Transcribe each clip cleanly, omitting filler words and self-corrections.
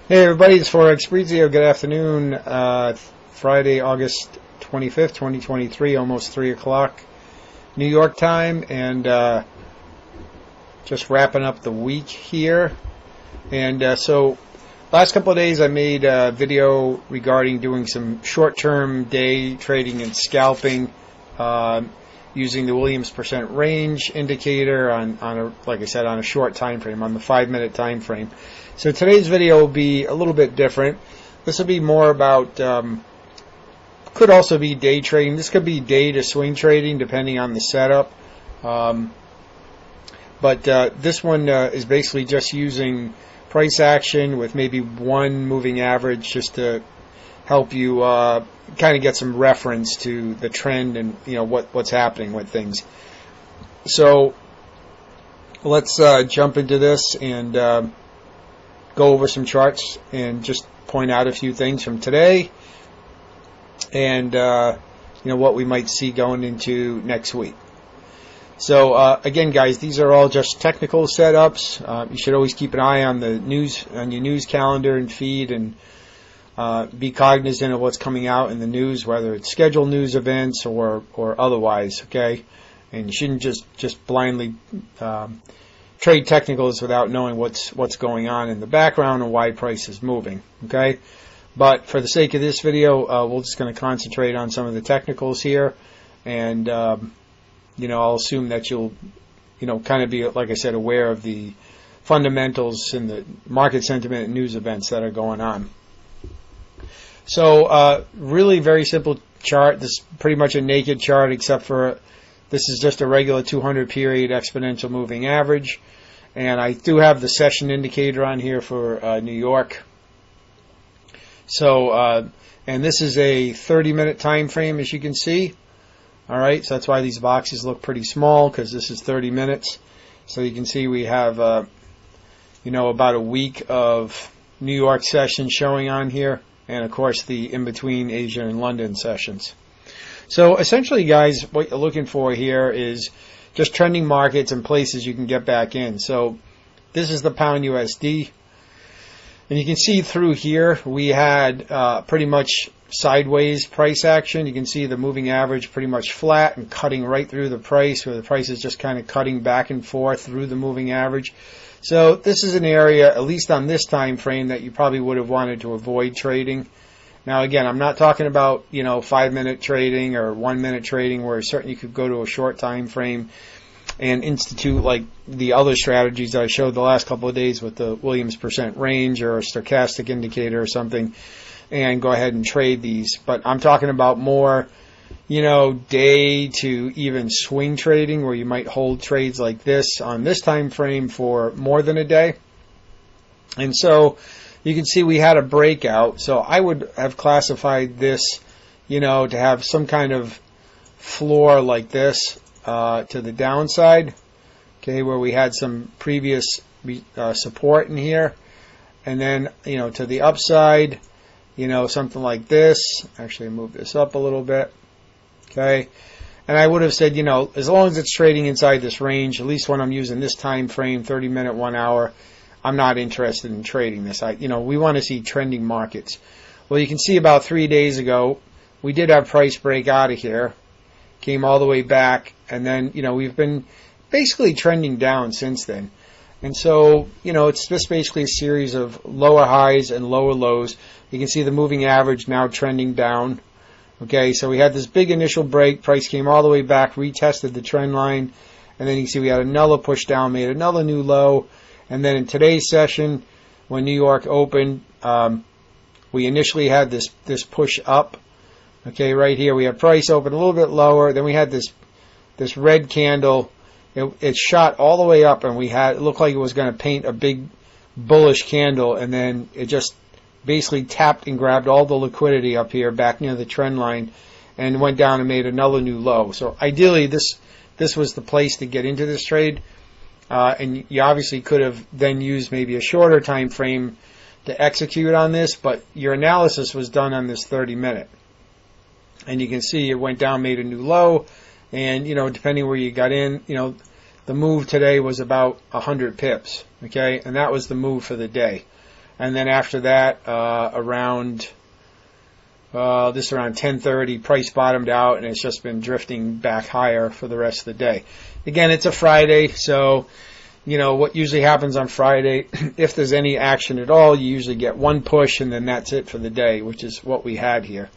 Hey everybody, it's Forex Brizio. Good afternoon. Friday, August 25th, 2023, almost 3 o'clock New York time, and just wrapping up the week here. And so last couple of days I made a video regarding doing some short-term day trading and scalping using the Williams percent range indicator on a, like I said, on a short time frame, on the 5-minute time frame. So today's video will be a little bit different. This will be more about, could also be day trading. This could be day to swing trading depending on the setup. But this one is basically just using price action with maybe one moving average just to help you kind of get some reference to the trend and what's happening with things. So let's jump into this and go over some charts and just point out a few things from today and what we might see going into next week. So again, guys, these are all just technical setups. You should always keep an eye on the news, on your news calendar and feed, and be cognizant of what's coming out in the news, whether it's scheduled news events or otherwise. Okay, and you shouldn't just blindly trade technicals without knowing what's going on in the background and why price is moving. Okay, but for the sake of this video, we're just going to concentrate on some of the technicals here, and I'll assume that you'll kind of be, like I said, aware of the fundamentals and the market sentiment and news events that are going on. So really very simple chart. This is pretty much a naked chart, except for this is just a regular 200 period exponential moving average. And I do have the session indicator on here for New York. So, and this is a 30-minute time frame, as you can see. All right, so that's why these boxes look pretty small, because this is 30 minutes. So you can see we have, about a week of New York sessions showing on here. And, of course, the in-between Asia and London sessions. So, essentially, guys, what you're looking for here is just trending markets and places you can get back in. So, this is the pound USD. And you can see through here we had pretty much sideways price action. You can see the moving average pretty much flat and cutting right through the price, where the price is just kind of cutting back and forth through the moving average. So this is an area, at least on this time frame, that you probably would have wanted to avoid trading. Now, again, I'm not talking about 5-minute trading or 1-minute trading, where certainly you could go to a short time frame and institute like the other strategies that I showed the last couple of days with the Williams percent range or a stochastic indicator or something, and go ahead and trade these. But I'm talking about more day to even swing trading, where you might hold trades like this on this time frame for more than a day. And so you can see we had a breakout. So I would have classified this, to have some kind of floor like this to the downside, okay, where we had some previous support in here, and then to the upside, something like this. Actually, move this up a little bit. Okay, and I would have said, as long as it's trading inside this range, at least when I'm using this time frame, 30-minute, 1 hour, I'm not interested in trading this. We want to see trending markets. Well, you can see about 3 days ago, we did have price break out of here, came all the way back, and then, we've been basically trending down since then. And so, it's just basically a series of lower highs and lower lows. You can see the moving average now trending down. Okay, so we had this big initial break. Price came all the way back, retested the trend line, and then you can see we had another push down, made another new low. And then in today's session, when New York opened, we initially had this push up. Okay, right here we had price open a little bit lower. Then we had this red candle. It shot all the way up, and it looked like it was going to paint a big bullish candle, and then it just basically tapped and grabbed all the liquidity up here back near the trend line and went down and made another new low. So ideally this was the place to get into this trade, and you obviously could have then used maybe a shorter time frame to execute on this, but your analysis was done on this 30-minute. And you can see it went down, made a new low, and depending where you got in, the move today was about 100 pips, okay, and that was the move for the day. And then after that, around 10:30, price bottomed out, and it's just been drifting back higher for the rest of the day. Again, it's a Friday, so what usually happens on Friday, if there's any action at all, you usually get one push, and then that's it for the day, which is what we had here.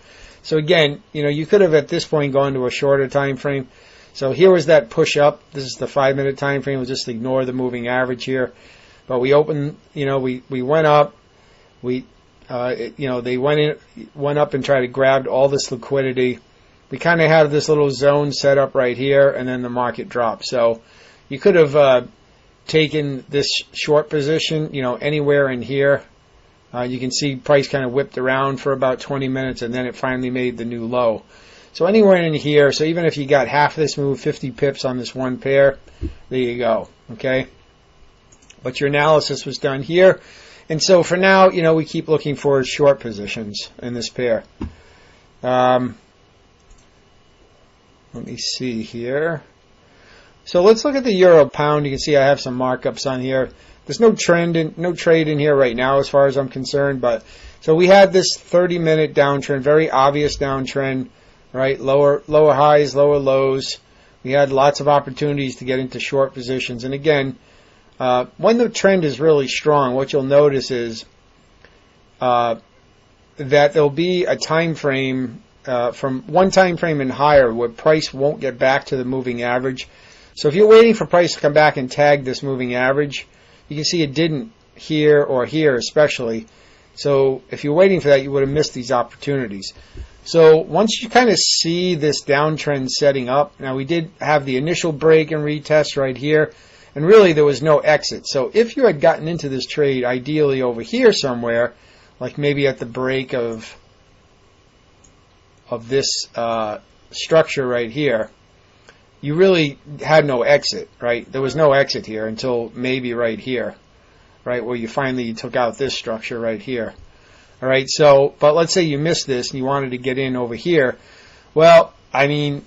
So again, you could have at this point gone to a shorter time frame. So here was that push up. This is the 5-minute time frame. We'll just ignore the moving average here. But we opened, we went up. They went up and tried to grab all this liquidity. We kind of had this little zone set up right here, and then the market dropped. So you could have taken this short position, anywhere in here. You can see price kind of whipped around for about 20 minutes, and then it finally made the new low. So anywhere in here, so even if you got half this move, 50 pips on this one pair, there you go, okay? But your analysis was done here. And so for now, we keep looking for short positions in this pair. Let me see here. So let's look at the euro pound. You can see I have some markups on here. There's no trade in here right now as far as I'm concerned. But so we had this 30-minute downtrend, very obvious downtrend, right? Lower highs, lower lows. We had lots of opportunities to get into short positions. And again, when the trend is really strong, what you'll notice is that there'll be a time frame from one time frame and higher where price won't get back to the moving average. So if you're waiting for price to come back and tag this moving average, you can see it didn't here or here especially. So if you're waiting for that, you would have missed these opportunities. So once you kind of see this downtrend setting up, now we did have the initial break and retest right here. And really, there was no exit. So if you had gotten into this trade, ideally over here somewhere, like maybe at the break of this structure right here, you really had no exit, right? There was no exit here until maybe right here, right, where you finally took out this structure right here. All right, so, but let's say you missed this and you wanted to get in over here. Well, I mean,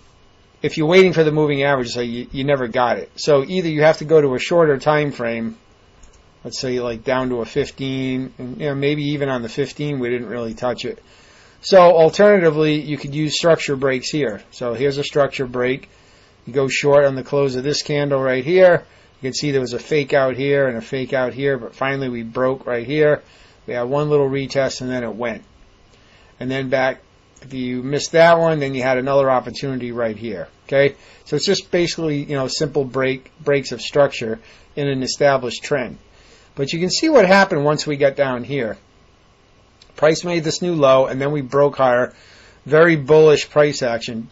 if you're waiting for the moving average, so you never got it. So either you have to go to a shorter time frame, let's say like down to a 15, and maybe even on the 15 we didn't really touch it. So alternatively, you could use structure breaks here. So here's a structure break. You go short on the close of this candle right here. You can see there was a fake out here and a fake out here, but finally we broke right here. We had one little retest and then it went. And then back. If you missed that one, then you had another opportunity right here. Okay, so it's just basically simple breaks of structure in an established trend. But you can see what happened once we got down here. Price made this new low, and then we broke higher. Very bullish price action,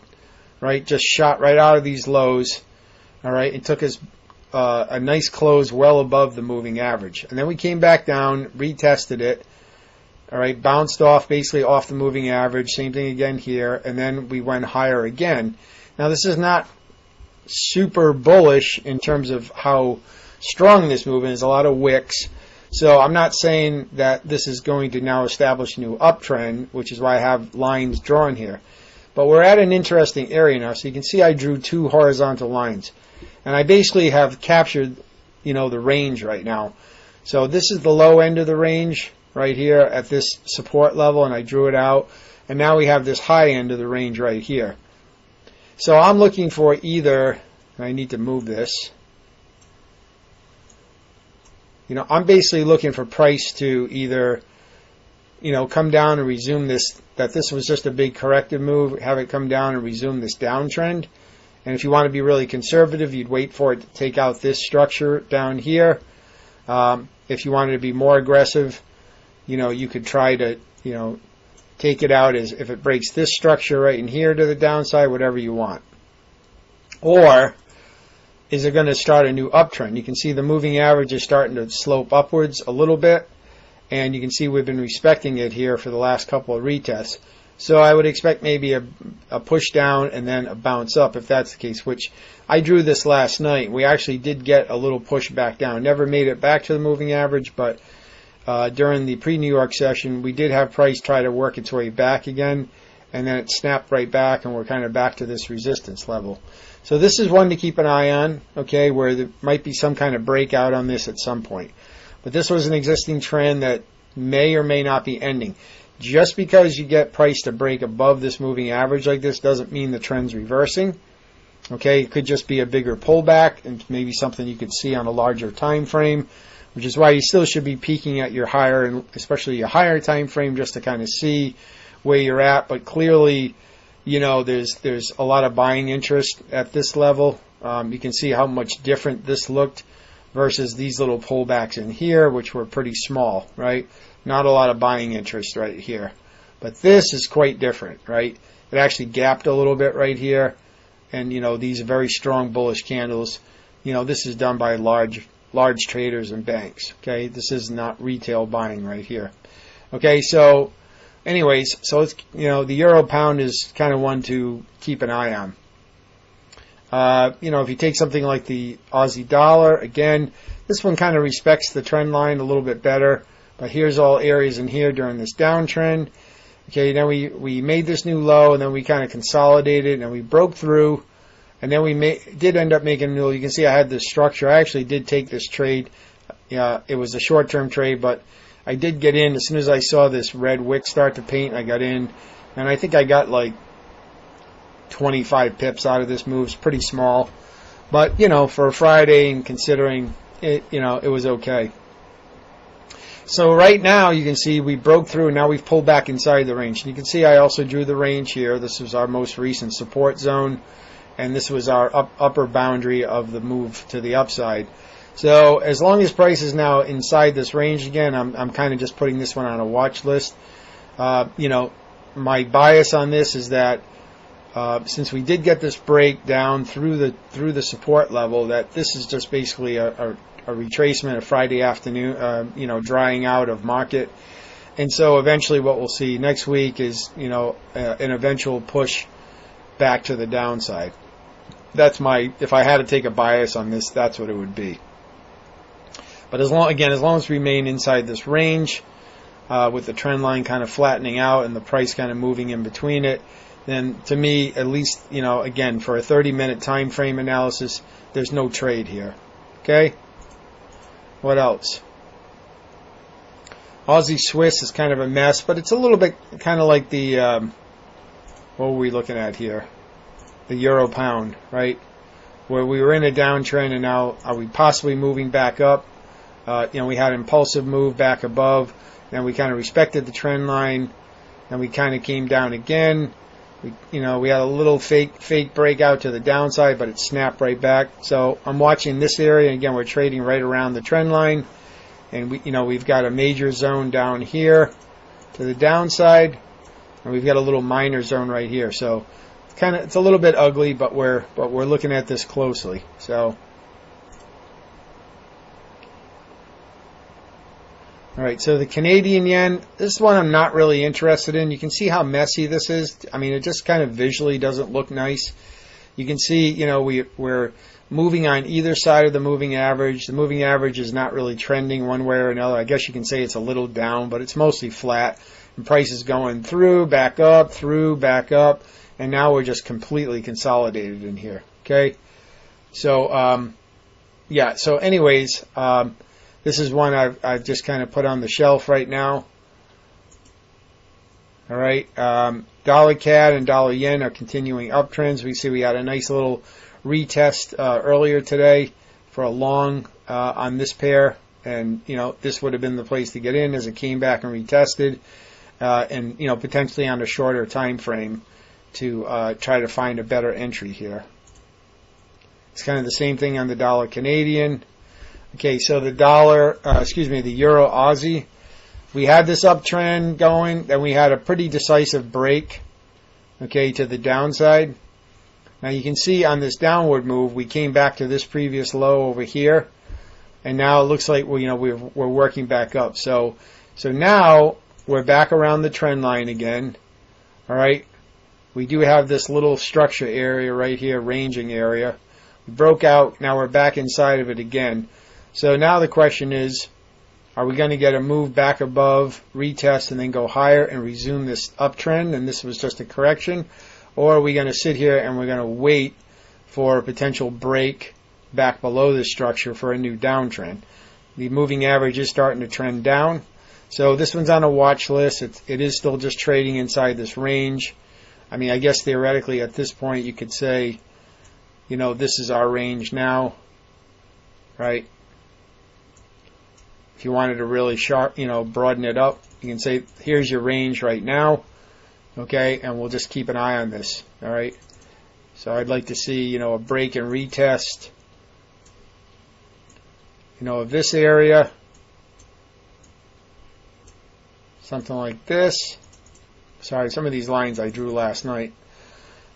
right? Just shot right out of these lows. All right, it took us a nice close well above the moving average, and then we came back down, retested it. All right, bounced off, basically off the moving average. Same thing again here, and then we went higher again. Now, this is not super bullish in terms of how strong this movement is. A lot of wicks. So I'm not saying that this is going to now establish a new uptrend, which is why I have lines drawn here. But we're at an interesting area now. So you can see I drew two horizontal lines. And I basically have captured, the range right now. So this is the low end of the range right here at this support level, and I drew it out. And now we have this high end of the range right here. So I'm looking for either, and I need to move this. I'm basically looking for price to either, come down and resume this, that this was just a big corrective move, have it come down and resume this downtrend. And if you want to be really conservative, you'd wait for it to take out this structure down here. If you wanted to be more aggressive, you could try to, take it out as if it breaks this structure right in here to the downside, whatever you want. Or is it going to start a new uptrend? You can see the moving average is starting to slope upwards a little bit, and you can see we've been respecting it here for the last couple of retests. So I would expect maybe a push down and then a bounce up if that's the case, which I drew this last night. We actually did get a little push back down. Never made it back to the moving average, but during the pre-New York session, we did have price try to work its way back again, and then it snapped right back, and we're kind of back to this resistance level. So this is one to keep an eye on, where there might be some kind of breakout on this at some point. But this was an existing trend that, may or may not be ending. Just because you get price to break above this moving average like this doesn't mean the trend's reversing. Okay, it could just be a bigger pullback and maybe something you could see on a larger time frame, which is why you still should be peeking at your higher, and especially your higher time frame, just to kind of see where you're at. But clearly, there's a lot of buying interest at this level. You can see how much different this looked versus these little pullbacks in here, which were pretty small, right? Not a lot of buying interest right here. But this is quite different, right? It actually gapped a little bit right here. And, these very strong bullish candles, this is done by large traders and banks, okay? This is not retail buying right here. Okay, so anyways, so it's, the euro pound is kind of one to keep an eye on. If you take something like the Aussie dollar, again, this one kind of respects the trend line a little bit better. But here's all areas in here during this downtrend. Okay, then we made this new low, and then we kind of consolidated, and we broke through, and then we did end up making a new low. You can see I had this structure. I actually did take this trade. It was a short-term trade, but I did get in. As soon as I saw this red wick start to paint, I got in, and I think I got like 25 pips out of this move. It's pretty small, but for a Friday and considering it, it was okay. So right now you can see we broke through, and now we've pulled back inside the range. And you can see I also drew the range here. This was our most recent support zone, and this was our upper boundary of the move to the upside. So as long as price is now inside this range again, I'm kind of just putting this one on a watch list. My bias on this is that since we did get this break down through the support level, that this is just basically a retracement of Friday afternoon, drying out of market. And so eventually what we'll see next week is, an eventual push back to the downside. That's if I had to take a bias on this, that's what it would be. But as long as we remain inside this range, with the trend line kind of flattening out and the price kind of moving in between it, then to me, at least, again, for a 30-minute time frame analysis, there's no trade here. Okay? What else? Aussie Swiss is kind of a mess, but it's a little bit kind of like the, what were we looking at here? The euro pound, right? Where we were in a downtrend, and now are we possibly moving back up? We had an impulsive move back above, then we kind of respected the trend line, and we kind of came down again. We had a little fake breakout to the downside, but it snapped right back. So I'm watching this area, and again, we're trading right around the trend line, and we've got a major zone down here to the downside, and we've got a little minor zone right here. So it's a little bit ugly, but we're looking at this closely. So. All right, so the Canadian yen, this one I'm not really interested in. You can see how messy this is. I mean, it just kind of visually doesn't look nice. You can see, we're moving on either side of the moving average. The moving average is not really trending one way or another. I guess you can say it's a little down, but it's mostly flat. And price is going through, back up, and now we're just completely consolidated in here. Okay, so so anyways. This is one I've just kind of put on the shelf right now. All right, dollar CAD and dollar yen are continuing uptrends. We see we had a nice little retest earlier today for a long on this pair, and this would have been the place to get in as it came back and retested, and potentially on a shorter time frame to try to find a better entry here. It's kind of the same thing on the dollar Canadian. Okay, so the the euro Aussie, we had this uptrend going, then we had a pretty decisive break, okay, to the downside. Now you can see on this downward move, we came back to this previous low over here, and now it looks like we're working back up. So now we're back around the trend line again. All right, we do have this little structure area right here, ranging area. We broke out. Now we're back inside of it again. So now the question is, are we going to get a move back above, retest, and then go higher and resume this uptrend, and this was just a correction? Or are we going to sit here and we're going to wait for a potential break back below this structure for a new downtrend? The moving average is starting to trend down. So this one's on a watch list. It is still just trading inside this range. I mean, I guess theoretically at this point you could say, you know, this is our range now, right? If you wanted to really sharp, you know, broaden it up, you can say, here's your range right now, okay? And we'll just keep an eye on this, all right? So I'd like to see, you know, a break and retest, you know, of this area. Something like this. Sorry, some of these lines I drew last night.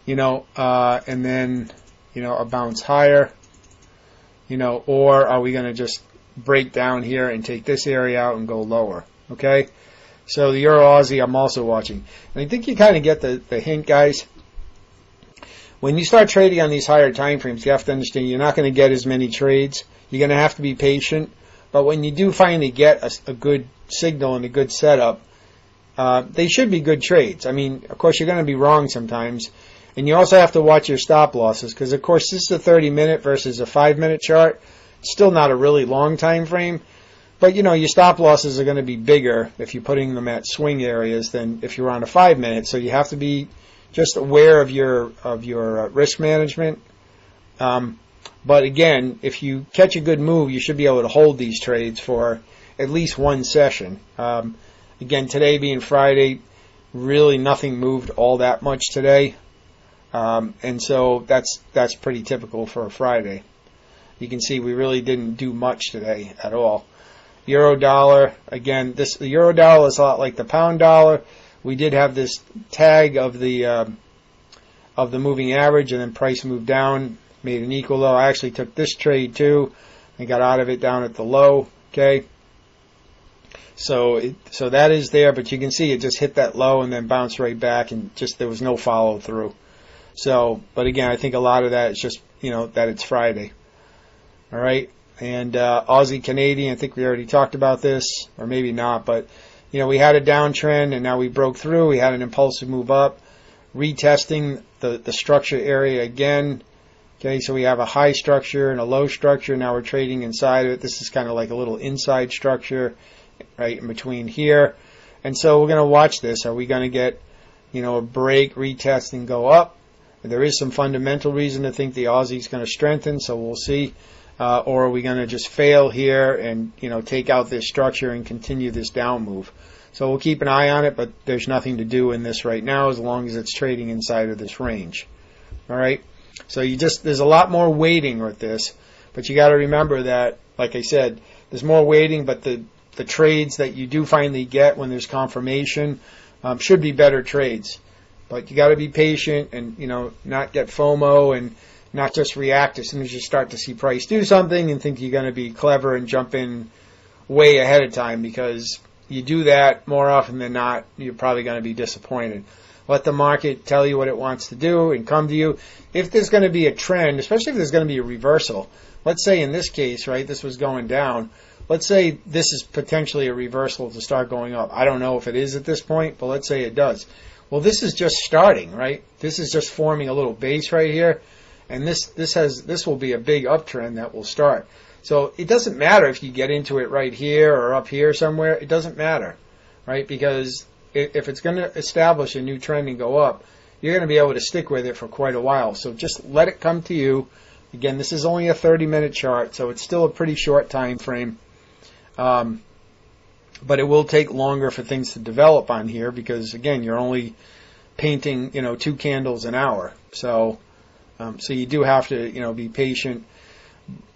You know, and then, you know, a bounce higher. You know, or are we going to just break down here and take this area out and go lower? Okay? So the Euro Aussie I'm also watching. And I think you kind of get the hint, guys. When you start trading on these higher time frames, you have to understand you're not going to get as many trades. You're going to have to be patient. But when you do finally get a good signal and a good setup, they should be good trades. I mean, of course, you're going to be wrong sometimes. And you also have to watch your stop losses because, of course, this is a 30-minute versus a 5-minute chart. It's still not a really long time frame. But, you know, your stop losses are going to be bigger if you're putting them at swing areas than if you're on a 5-minute. So you have to be just aware of your risk management. But again, if you catch a good move, you should be able to hold these trades for at least one session. Again, today being Friday, really nothing moved all that much today. And so that's pretty typical for a Friday. You can see we really didn't do much today at all. Euro dollar, again, the euro dollar is a lot like the pound dollar. We did have this tag of the moving average, and then price moved down, made an equal low. I actually took this trade too and got out of it down at the low. Okay, so that is there, but you can see it just hit that low and then bounced right back, and just there was no follow through. So, but again, I think a lot of that is just, you know, that it's Friday. All right, and Aussie Canadian, I think we already talked about this, or maybe not, but you know, we had a downtrend and now we broke through. We had an impulsive move up, retesting the structure area again. Okay, so we have a high structure and a low structure. Now we're trading inside of it. This is kind of like a little inside structure right in between here. And so we're going to watch this. Are we going to get, you know, a break, retest, and go up? There is some fundamental reason to think the Aussie is going to strengthen, so we'll see. Or are we going to just fail here and, you know, take out this structure and continue this down move? So we'll keep an eye on it, but there's nothing to do in this right now as long as it's trading inside of this range. All right? So there's a lot more waiting with this, but you got to remember that, like I said, there's more waiting, but the trades that you do finally get when there's confirmation should be better trades. But you got to be patient and, you know, not get FOMO and not just react as soon as you start to see price do something and think you're going to be clever and jump in way ahead of time, because you do that more often than not, you're probably going to be disappointed. Let the market tell you what it wants to do and come to you. If there's going to be a trend, especially if there's going to be a reversal, let's say in this case, right, this was going down. Let's say this is potentially a reversal to start going up. I don't know if it is at this point, but let's say it does. Well, this is just starting, right? This is just forming a little base right here. And this will be a big uptrend that will start. So it doesn't matter if you get into it right here or up here somewhere. It doesn't matter, right? Because if it's going to establish a new trend and go up, you're going to be able to stick with it for quite a while. So just let it come to you. Again, this is only a 30-minute chart, so it's still a pretty short time frame. But it will take longer for things to develop on here because, again, you're only painting, 2 candles an hour. So you do have to, be patient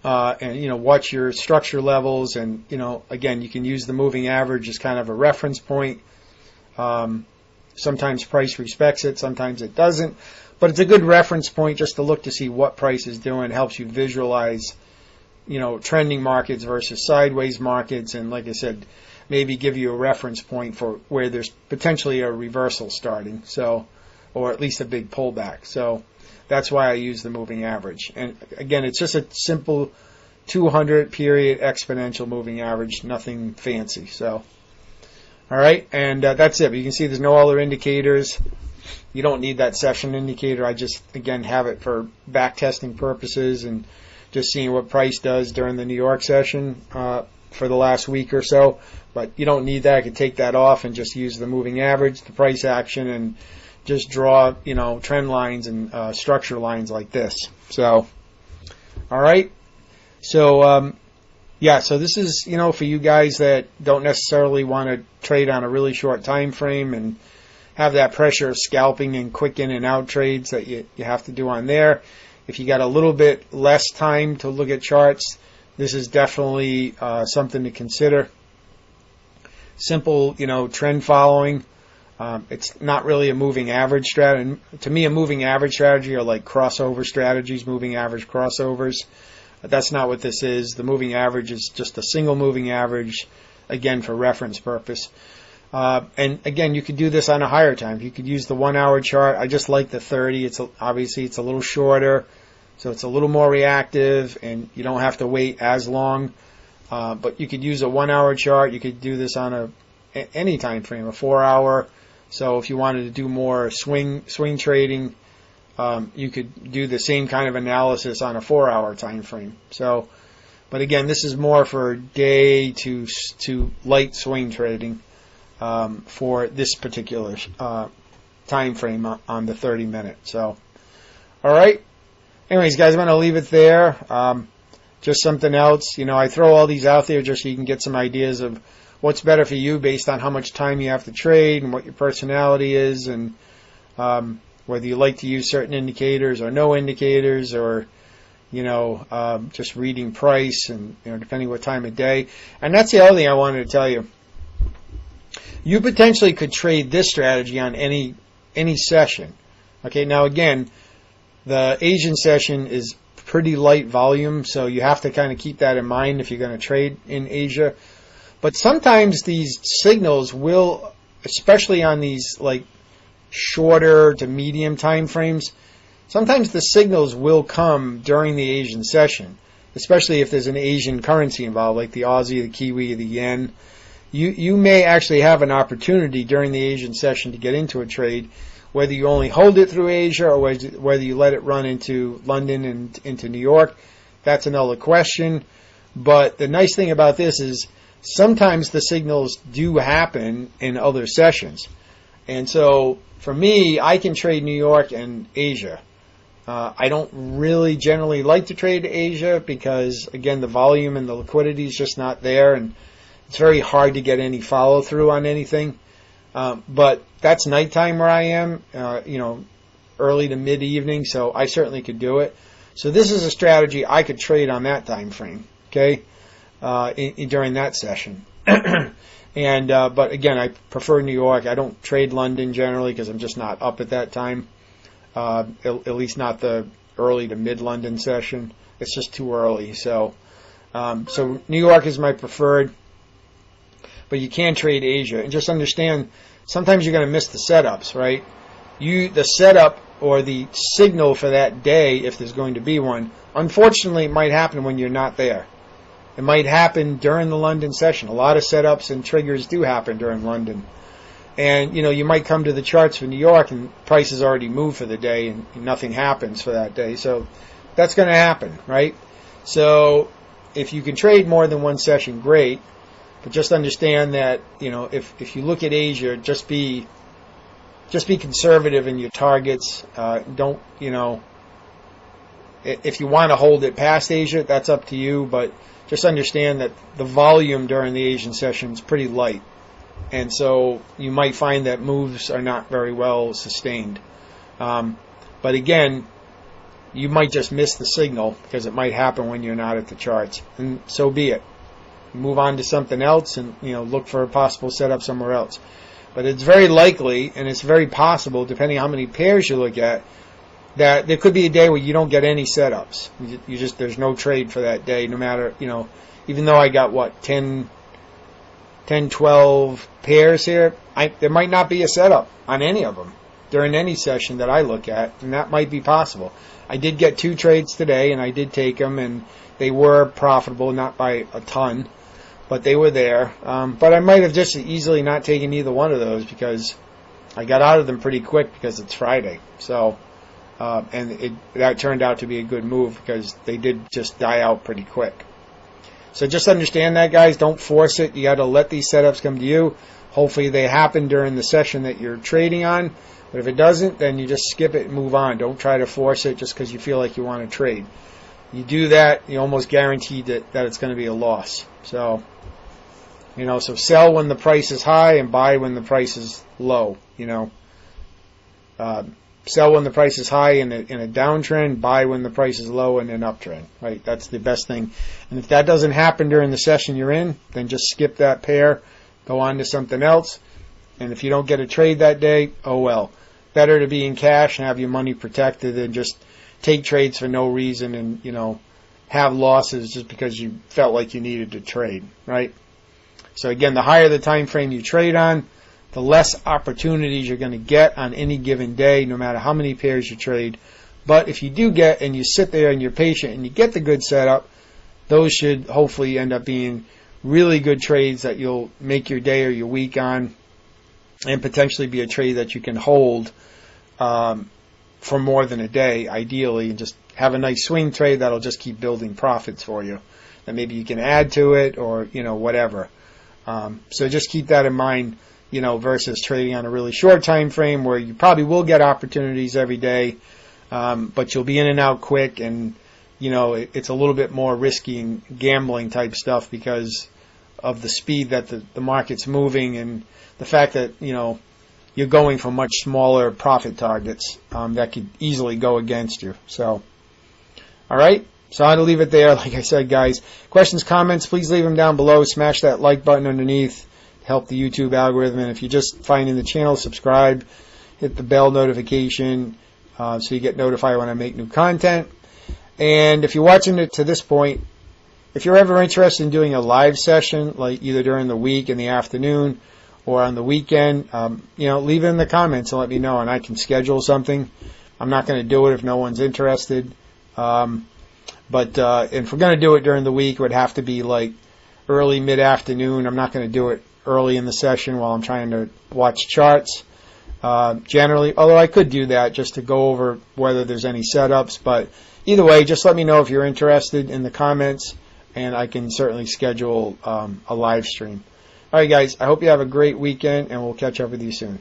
and, watch your structure levels. And, again, you can use the moving average as kind of a reference point. Sometimes price respects it, sometimes it doesn't. But it's a good reference point just to look to see what price is doing. Helps you visualize, trending markets versus sideways markets. And like I said, maybe give you a reference point for where there's potentially a reversal starting. So, or at least a big pullback. So that's why I use the moving average. And again, it's just a simple 200 period exponential moving average, nothing fancy. So, all right. And that's it. But you can see there's no other indicators. You don't need that session indicator. I just, again, have it for back testing purposes and just seeing what price does during the New York session. for the last week or so, but you don't need that. I could take that off and just use the moving average, the price action, and just draw, trend lines and structure lines like this. So, all right. So, so this is, for you guys that don't necessarily want to trade on a really short time frame and have that pressure of scalping and quick in and out trades that you have to do on there. If you got a little bit less time to look at charts, this is definitely something to consider. Simple, trend following. It's not really a moving average strategy. To me, a moving average strategy are like crossover strategies, moving average crossovers. But that's not what this is. The moving average is just a single moving average, again, for reference purpose. And again, you could do this on a higher time. You could use the 1 hour chart. I just like the 30. Obviously it's a little shorter, so it's a little more reactive, and you don't have to wait as long. But you could use a 1 hour chart. You could do this on any time frame, a 4 hour. So if you wanted to do more swing trading, you could do the same kind of analysis on a 4 hour time frame. So, but again, this is more for day to light swing trading for this particular time frame on the 30 minute. So, all right. Anyways, guys, I'm going to leave it there. Just something else. I throw all these out there just so you can get some ideas of what's better for you based on how much time you have to trade and what your personality is, and whether you like to use certain indicators or no indicators, or just reading price, and depending what time of day. And that's the other thing I wanted to tell you. You potentially could trade this strategy on any session. Okay, now again, the Asian session is pretty light volume, so you have to kind of keep that in mind if you're going to trade in Asia. But sometimes these signals will, especially on these like shorter to medium time frames, sometimes the signals will come during the Asian session, especially if there's an Asian currency involved, like the Aussie, the Kiwi, the yen. You may actually have an opportunity during the Asian session to get into a trade, whether you only hold it through Asia or whether you let it run into London and into New York. That's another question. But the nice thing about this is sometimes the signals do happen in other sessions. And so for me, I can trade New York and Asia. I don't really generally like to trade Asia because, again, the volume and the liquidity is just not there, and it's very hard to get any follow through on anything. But that's nighttime where I am, early to mid evening, so I certainly could do it. So this is a strategy I could trade on that time frame, okay, during that session. And but again, I prefer New York. I don't trade London generally because I'm just not up at that time. At least not the early to mid London session. It's just too early. So New York is my preferred. But you can trade Asia, and just understand sometimes you're going to miss the setups, right? The setup or the signal for that day, if there's going to be one, unfortunately, it might happen when you're not there. It might happen during the London session. A lot of setups and triggers do happen during London. And, you might come to the charts for New York and prices already moved for the day and nothing happens for that day. So that's going to happen, right? So if you can trade more than one session, great. But just understand that, if you look at Asia, just be conservative in your targets. Don't, if you want to hold it past Asia, that's up to you. But just understand that the volume during the Asian session is pretty light. And so you might find that moves are not very well sustained. But again, you might just miss the signal because it might happen when you're not at the charts. And so be it. Move on to something else and look for a possible setup somewhere else. But it's very likely, and it's very possible, depending on how many pairs you look at, that there could be a day where you don't get any setups. There's no trade for that day, no matter, even though I got 10, 12 pairs here, there might not be a setup on any of them during any session that I look at, and that might be possible. I did get 2 trades today, and I did take them, and they were profitable, not by a ton, but they were there. But I might have just easily not taken either one of those because I got out of them pretty quick because it's Friday. So, and that turned out to be a good move because they did just die out pretty quick. So just understand that, guys. Don't force it. You got to let these setups come to you. Hopefully they happen during the session that you're trading on. But if it doesn't, then you just skip it and move on. Don't try to force it just because you feel like you want to trade. You do that, you almost guaranteed that it's going to be a loss. So, so sell when the price is high and buy when the price is low. Sell when the price is high in a downtrend, buy when the price is low in an uptrend, right? That's the best thing. And if that doesn't happen during the session you're in, then just skip that pair, go on to something else. And if you don't get a trade that day, oh well. Better to be in cash and have your money protected than just take trades for no reason and, have losses just because you felt like you needed to trade, right? So again, the higher the time frame you trade on, the less opportunities you're going to get on any given day, no matter how many pairs you trade. But if you do get, and you sit there and you're patient and you get the good setup, those should hopefully end up being really good trades that you'll make your day or your week on, and potentially be a trade that you can hold for more than a day, ideally, and just have a nice swing trade that'll just keep building profits for you. And maybe you can add to it or, whatever. So just keep that in mind, versus trading on a really short time frame where you probably will get opportunities every day, but you'll be in and out quick, and it's a little bit more risky and gambling type stuff because of the speed that the market's moving and the fact that you're going for much smaller profit targets that could easily go against you. So, all right. So I'm going to leave it there. Like I said, guys, questions, comments, please leave them down below. Smash that like button underneath. Help the YouTube algorithm. And if you're just finding the channel, subscribe, hit the bell notification so you get notified when I make new content. And if you're watching it to this point, if you're ever interested in doing a live session, like either during the week in the afternoon or on the weekend, leave it in the comments and let me know, and I can schedule something. I'm not going to do it if no one's interested. But if we're going to do it during the week, it would have to be like early, mid-afternoon. I'm not going to do it early in the session while I'm trying to watch charts. Generally, although I could do that just to go over whether there's any setups. But either way, just let me know if you're interested in the comments, and I can certainly schedule a live stream. All right, guys, I hope you have a great weekend, and we'll catch up with you soon.